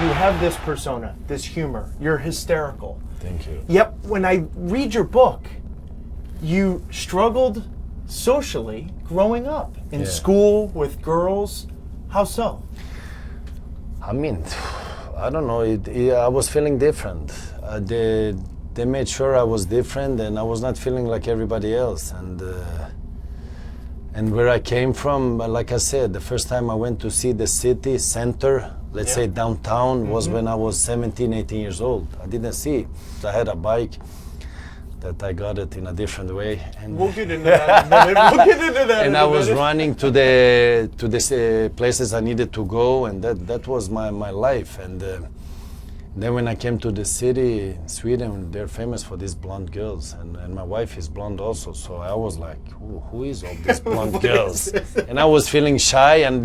you have this persona, this humor. You're hysterical. Thank you. Yep, when I read your book, you struggled socially growing up in school with girls. How so? I mean, I don't know. I was feeling different. They made sure I was different, and I was not feeling like everybody else. And where I came from, like I said, the first time I went to see the city center, let's say downtown, was when I was 17, 18 years old. I didn't see. I had a bike that I got it in a different way. And we'll get into that in a minute. We'll get into that and I was running to the places I needed to go, and that was my life. And then when I came to the city, Sweden, they're famous for these blonde girls, and my wife is blonde also. So I was like, who is all these blonde girls? And I was feeling shy and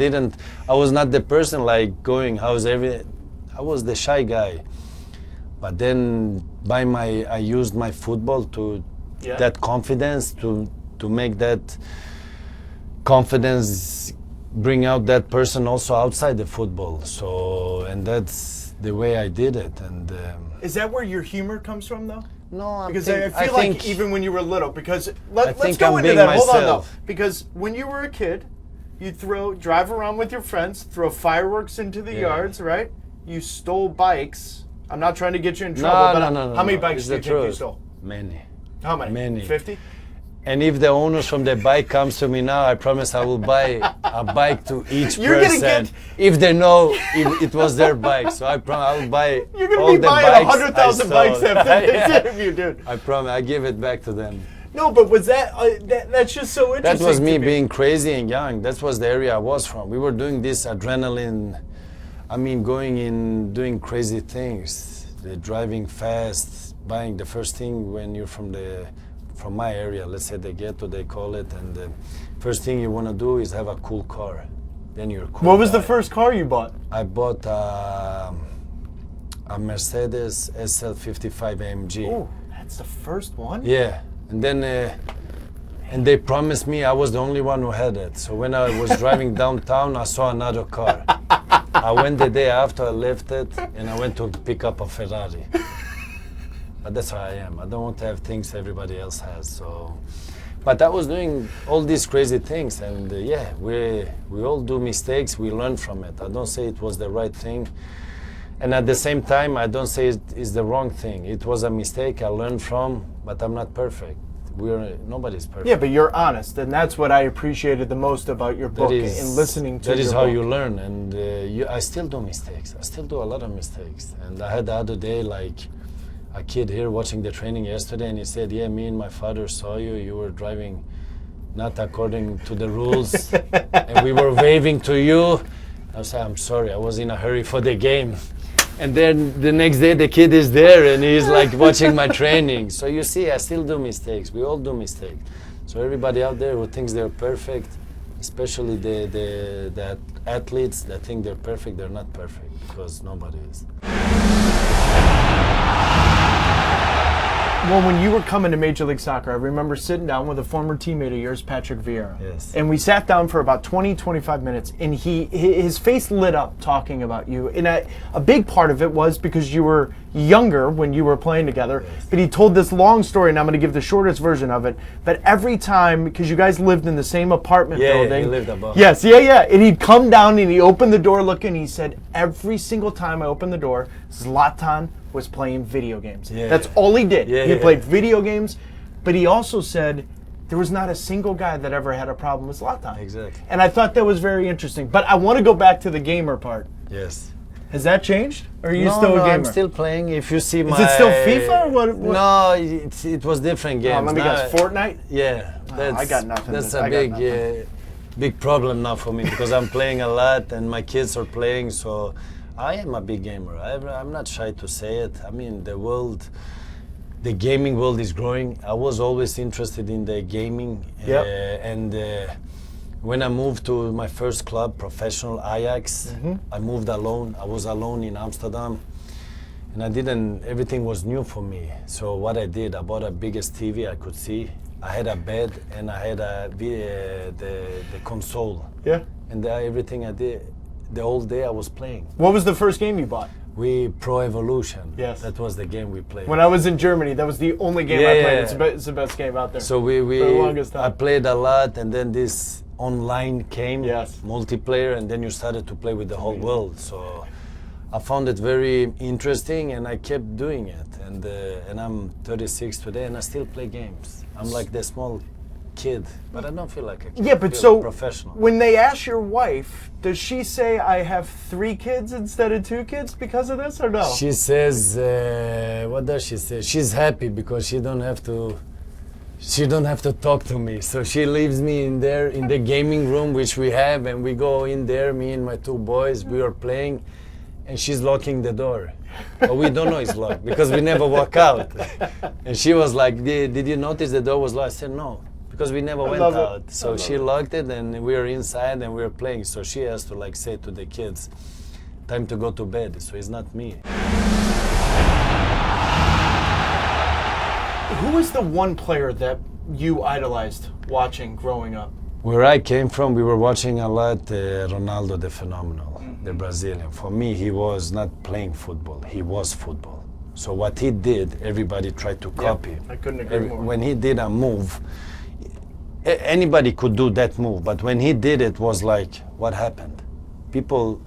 I was not the person like going, I was the shy guy. But then I used my football to that confidence to make that confidence bring out that person also outside the football. So, and that's the way I did it. And is that where your humor comes from, though? No, because I feel like even when you were little, because let's go I'm into that. myself. Hold on, though, because when you were a kid, you'd drive around with your friends, throw fireworks into the yards, right? You stole bikes. I'm not trying to get you in trouble, but how many bikes do you think you stole? Many. How many? Many. 50? And if the owners from the bike comes to me now, I promise I will buy a bike to each You're person. If they know it was their bike, so I will buy. You're gonna be buying 100,000 bikes after this interview, dude. I promise. I give it back to them. No, but was that's just so interesting. That was me being crazy and young. That was the area I was from. We were doing this adrenaline. I mean, going in, doing crazy things, driving fast, buying the first thing when you're from my area, let's say the ghetto, they call it, and the first thing you want to do is have a cool car. Then you're cool. What was the first car you bought? I bought a Mercedes SL55 AMG. Oh, that's the first one? Yeah, and then and they promised me I was the only one who had it. So when I was driving downtown, I saw another car. I went the day after, I left it, and I went to pick up a Ferrari. But that's how I am. I don't want to have things everybody else has. So, but I was doing all these crazy things, and we all do mistakes. We learn from it. I don't say it was the right thing, and at the same time, I don't say it's the wrong thing. It was a mistake I learned from, but I'm not perfect. Nobody's perfect. Yeah, but you're honest, and that's what I appreciated the most about your book and listening to. That is how you learn, and I still do mistakes. I still do a lot of mistakes, and I had the other day like a kid here watching the training yesterday, and he said, yeah, me and my father saw you were driving not according to the rules, and we were waving to you. I said, I'm sorry, I was in a hurry for the game. And then the next day the kid is there and he's like watching my training. So you see, I still do mistakes. We all do mistakes. So everybody out there who thinks they're perfect, especially the athletes that think they're perfect, they're not perfect, because nobody is. Well, when you were coming to Major League Soccer, I remember sitting down with a former teammate of yours, Patrick Vieira. Yes. And we sat down for about 20, 25 minutes, and his face lit up talking about you. And a big part of it was because you were younger when you were playing together. Yes. But he told this long story, and I'm going to give the shortest version of it. But every time, because you guys lived in the same apartment building. Yeah, he lived above. Yes, yeah. And he'd come down and he opened the door looking, he said, every single time I opened the door, Zlatan was playing video games. Yeah. That's all he did. Yeah, he played video games, but he also said there was not a single guy that ever had a problem with Zlatan. Exactly. And I thought that was very interesting. But I want to go back to the gamer part. Yes. Has that changed? Or are you still a gamer? I'm still playing. If you see my... Is it still FIFA or what? No, it was different games. Let me guess, Fortnite? Yeah. I got nothing. That's a big problem now for me because I'm playing a lot and my kids are playing, so I am a big gamer. I'm not shy to say it. I mean, the gaming world is growing. I was always interested in the gaming. Yep. When I moved to my first club, professional Ajax, I moved alone. I was alone in Amsterdam. And everything was new for me. So what I did, I bought a biggest TV I could see. I had a bed and I had the console. Yeah. And everything I did, the whole day I was playing. What was the first game you bought? We Pro Evolution. Yes. That was the game we played. When I was in Germany, that was the only game I played. It's the best game out there. So for the longest time. I played a lot, and then this online came, Yes. multiplayer, and then you started to play with the whole world. So I found it very interesting, and I kept doing it. And I'm 36 today, and I still play games. I'm like the small kid, but I don't feel like a kid. Yeah, I but feel so professional. when they ask your wife, does she say I have 3 kids instead of 2 kids because of this, or no? She says, what does she say? She's happy because she don't have to talk to me. So she leaves me in there in the gaming room, which we have, and we go in there, me and my 2 boys, we are playing, and she's locking the door. But we don't know it's locked because we never walk out. And she was like, did you notice the door was locked? I said, no, because we never went out. So she locked it, and we were inside and we were playing. So she has to like say to the kids, time to go to bed. So it's not me. Who is the one player that you idolized watching growing up? Where I came from, we were watching a lot Ronaldo, the phenomenal, the Brazilian. For me, he was not playing football, he was football. So what he did, everybody tried to copy. I couldn't agree more. When he did a move, anybody could do that move, but when he did it, was like, what happened? People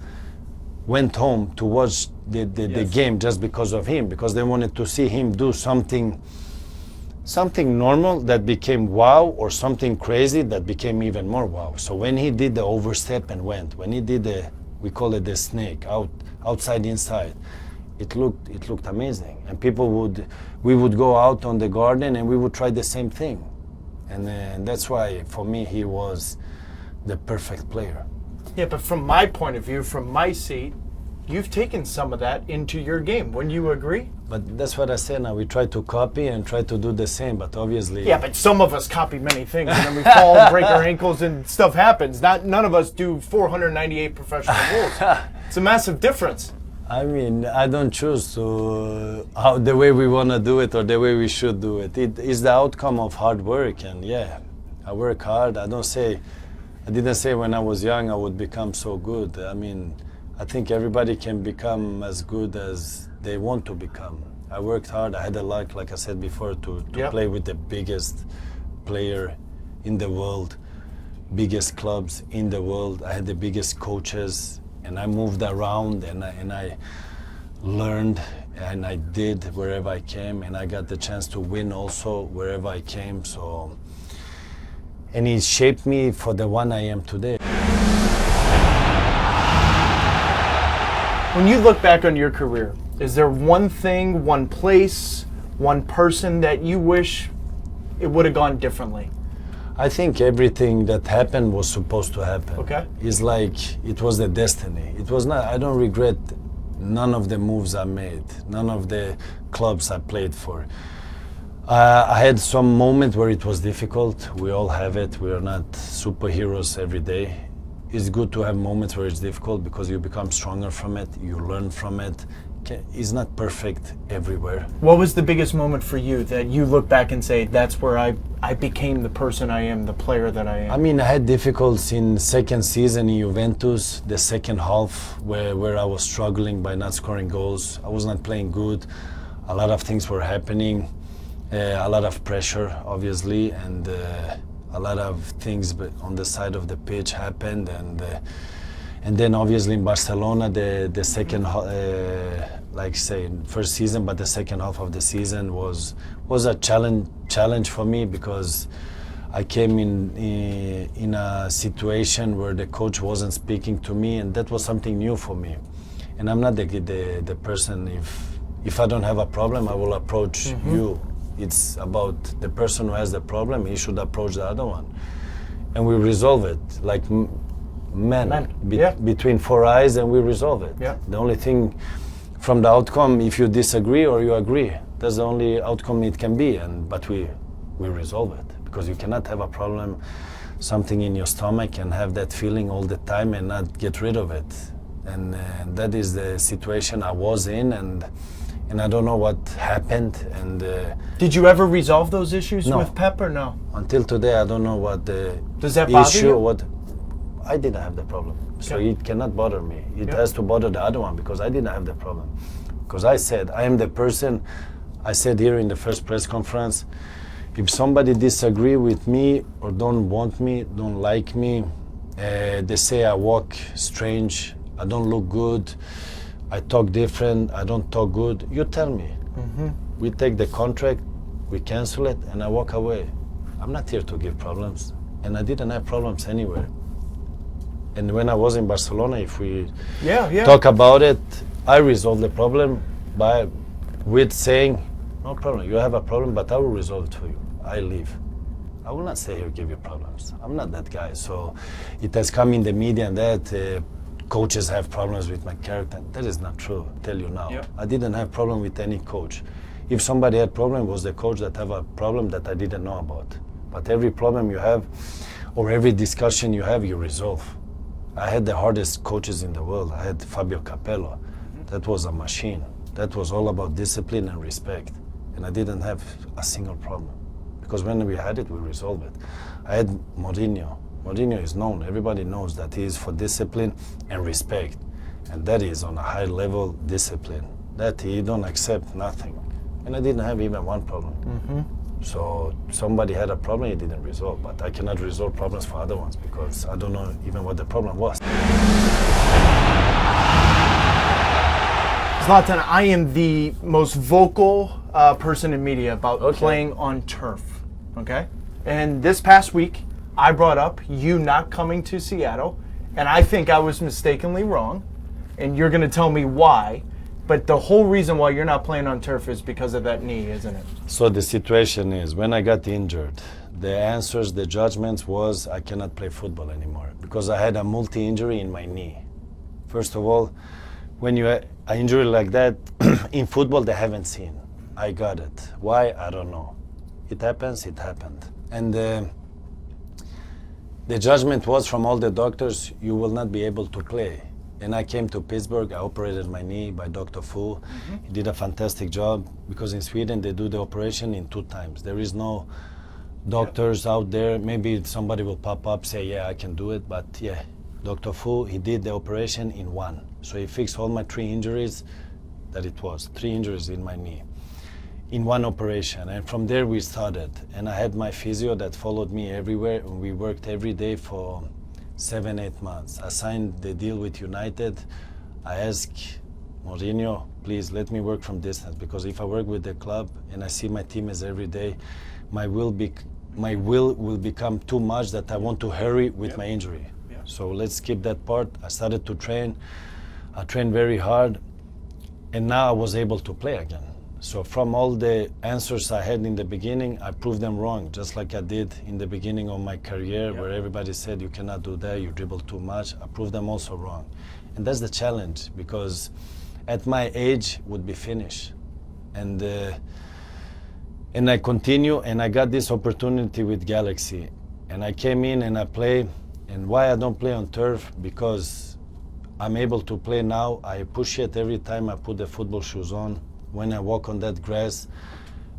went home to watch the game just because of him, because they wanted to see him do something normal that became wow, or something crazy that became even more wow. So when he did the overstep and went, when he did we call it the snake, outside inside, it looked amazing. And we would go out on the garden and we would try the same thing. And that's why for me he was the perfect player. Yeah, but from my point of view, from my seat, you've taken some of that into your game. Wouldn't you agree? But that's what I say now. We try to copy and try to do the same, but obviously... Yeah, but some of us copy many things, and then we fall and break our ankles, and stuff happens. None of us do 498 professional goals. It's a massive difference. I mean, I don't choose the way we want to do it or the way we should do it. It is the outcome of hard work, and yeah, I work hard. I didn't say when I was young I would become so good. I mean, I think everybody can become as good as they want to become. I worked hard. I had the luck, like I said before, to play with the biggest player in the world, biggest clubs in the world. I had the biggest coaches, and I moved around, and I learned, and I did wherever I came, and I got the chance to win also wherever I came. So, and it shaped me for the one I am today. When you look back on your career, is there one thing, one place, one person that you wish it would have gone differently? I think everything that happened was supposed to happen. Okay. It's like it was the destiny. It was not. I don't regret none of the moves I made, none of the clubs I played for. I had some moment where it was difficult. We all have it. We are not superheroes every day. It's good to have moments where it's difficult because you become stronger from it, you learn from it. It's not perfect everywhere. What was the biggest moment for you that you look back and say, that's where I became the person I am, the player that I am? I mean, I had difficulties in second season in Juventus, the second half, where I was struggling by not scoring goals. I was not playing good. A lot of things were happening, a lot of pressure, obviously, and a lot of things on the side of the pitch happened, and then obviously in Barcelona the second like say first season, but the second half of the season was a challenge for me, because I came in a situation where the coach wasn't speaking to me, and that was something new for me. And I'm not the person, if I don't have a problem I will approach you. It's about the person who has the problem, he should approach the other one. And we resolve it, like men. Between 4 eyes, and we resolve it. Yeah. The only thing from the outcome, if you disagree or you agree, that's the only outcome it can be. But we resolve it, because you cannot have a problem, something in your stomach, and have that feeling all the time and not get rid of it. And that is the situation I was in, and I don't know what happened. And did you ever resolve those issues No. with Pep, or no? Until today, I don't know what the Does that bother issue. you? What I didn't have the problem. So Okay. it cannot bother me. It Yep. has to bother the other one because I didn't have the problem. Because I said, I am the person, I said here in the first press conference, if somebody disagree with me or don't want me, don't like me, they say I walk strange, I don't look good, I talk different, I don't talk good, you tell me. We take the contract, we cancel it, and I walk away. I'm not here to give problems, and I didn't have problems anywhere. And when I was in Barcelona, if we talk about it, I resolved the problem with saying, no problem, you have a problem, but I will resolve it for you. I leave. I will not stay here give you problems. I'm not that guy. So it has come in the media and that coaches have problems with my character. That is not true, I tell you now. Yep. I didn't have problem with any coach. If somebody had problem, it was the coach that have a problem that I didn't know about. But every problem you have or every discussion you have, you resolve. I had the hardest coaches in the world. I had Fabio Capello. That was a machine. That was all about discipline and respect. And I didn't have a single problem. Because when we had it, we resolved it. I had Mourinho. Mourinho is known. Everybody knows that he is for discipline and respect. And that is on a high level discipline. That he don't accept nothing. And I didn't have even one problem. So somebody had a problem, he didn't resolve. But I cannot resolve problems for other ones because I don't know even what the problem was. Zlatan, I am the most vocal person in media about playing on turf, okay? And this past week, I brought up you not coming to Seattle, and I think I was mistakenly wrong, and you're going to tell me why. But the whole reason why you're not playing on turf is because of that knee, isn't it? So the situation is, when I got injured, the answers, the judgments was I cannot play football anymore because I had a multi-injury in my knee. First of all, when you have an injury like that, in football they haven't seen. I got it. Why? I don't know. It happens, it happened. And the judgment was from all the doctors, you will not be able to play. And I came to Pittsburgh, I operated my knee by Dr. Fu. He did a fantastic job because in Sweden they do the operation in 2 times. There is no doctors out there. Maybe somebody will pop up, say, yeah, I can do it, but yeah. Dr. Fu, he did the operation in 1. So he fixed all my 3 injuries, that it was 3 injuries in my knee, in 1 operation. And from there we started. And I had my physio that followed me everywhere, and we worked every day for 7-8 months. I signed the deal with United. I asked Mourinho, please let me work from distance, because if I work with the club and I see my teammates every day, my will will become too much that I want to hurry with my injury. So let's skip that part. I started to train. I trained very hard, and now I was able to play again. So from all the answers I had in the beginning, I proved them wrong, just like I did in the beginning of my career, where everybody said you cannot do that, you dribble too much. I proved them also wrong. And that's the challenge, because at my age would be finished. And I continue, and I got this opportunity with Galaxy. And I came in and I play. And why I don't play on turf? Because I'm able to play now. I appreciate every time I put the football shoes on. When I walk on that grass,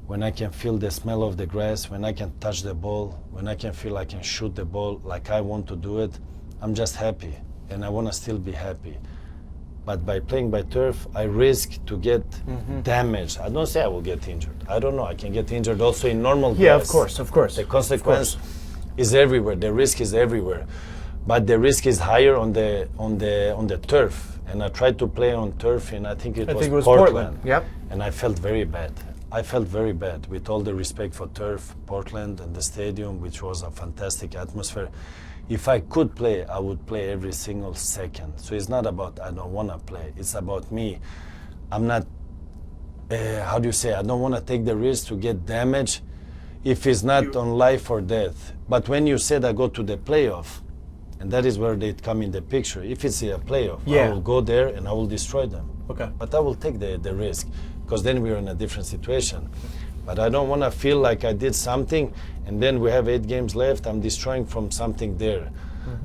when I can feel the smell of the grass, when I can touch the ball, when I can feel I can shoot the ball like I want to do it, I'm just happy, and I want to still be happy. But by playing by turf, I risk to get damaged. I don't say I will get injured. I don't know. I can get injured also in normal grass. Yeah, of course. The consequence is everywhere. The risk is everywhere. But the risk is higher on the turf. And I tried to play on turf, and I think it was Portland. Yep. And I felt very bad. I felt very bad, with all the respect for turf, Portland, and the stadium, which was a fantastic atmosphere. If I could play, I would play every single second. So it's not about I don't want to play. It's about me. I'm not, how do you say, I don't want to take the risk to get damaged if it's not on life or death. But when you said I go to the playoff, and that is where they come in the picture. If it's a playoff, I will go there and I will destroy them. Okay. But I will take the risk, because then we're in a different situation. But I don't want to feel like I did something and then we have 8 games left, I'm destroying from something there.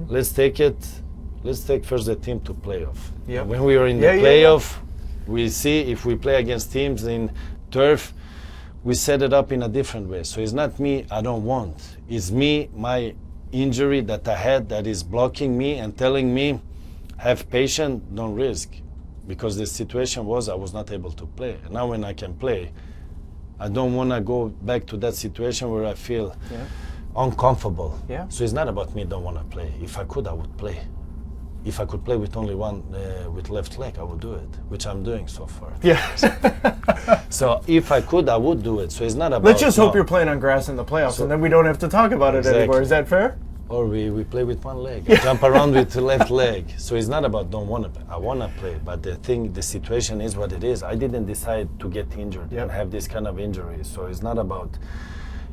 Let's take first the team to playoff. Yep. When we are in the playoff, we see if we play against teams in turf, we set it up in a different way. So it's not me, I don't want. It's me, my injury that I had that is blocking me and telling me, have patience, don't risk. Because the situation was I was not able to play. And now when I can play, I don't want to go back to that situation where I feel uncomfortable. Yeah. So it's not about me don't want to play. If I could, I would play. If I could play with only one, with left leg, I would do it, which I'm doing so far. Yeah. So if I could, I would do it. So it's not about... Let's just hope you're playing on grass in the playoffs, and then we don't have to talk about it anymore. Is that fair? Or we play with one leg, jump around with the left leg. So it's not about don't want to play. I want to play, but the situation is what it is. I didn't decide to get injured and have this kind of injury. So it's not about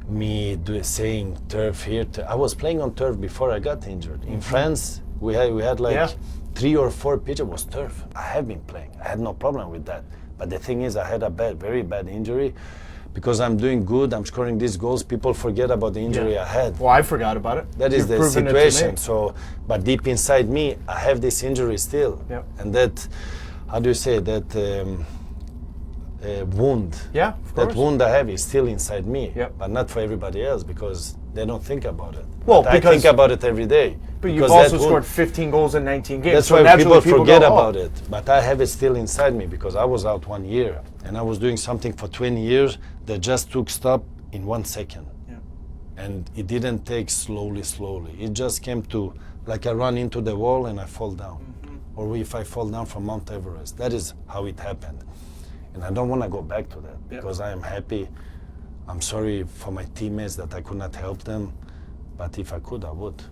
me saying turf here. I was playing on turf before I got injured. In France, we had like 3 or 4 pitches was turf. I have been playing. I had no problem with that. But the thing is, I had a very bad injury. Because I'm doing good, I'm scoring these goals, people forget about the injury I had. Well, I forgot about it. That is the situation. So, but deep inside me, I have this injury still. Yep. And that, how do you say, that wound. Yeah, of course. That wound I have is still inside me. Yep. But not for everybody else because they don't think about it. Well, but I think about it every day. But you've also scored 15 goals in 19 games. That's so why people forget go, about it. But I have it still inside me because I was out 1 year and I was doing something for 20 years that just took stop in 1 second. Yeah. And it didn't take slowly. It just came to like I run into the wall and I fall down. Or if I fall down from Mount Everest. That is how it happened. And I don't want to go back to that because I am happy. I'm sorry for my teammates that I could not help them. But if I could, I would.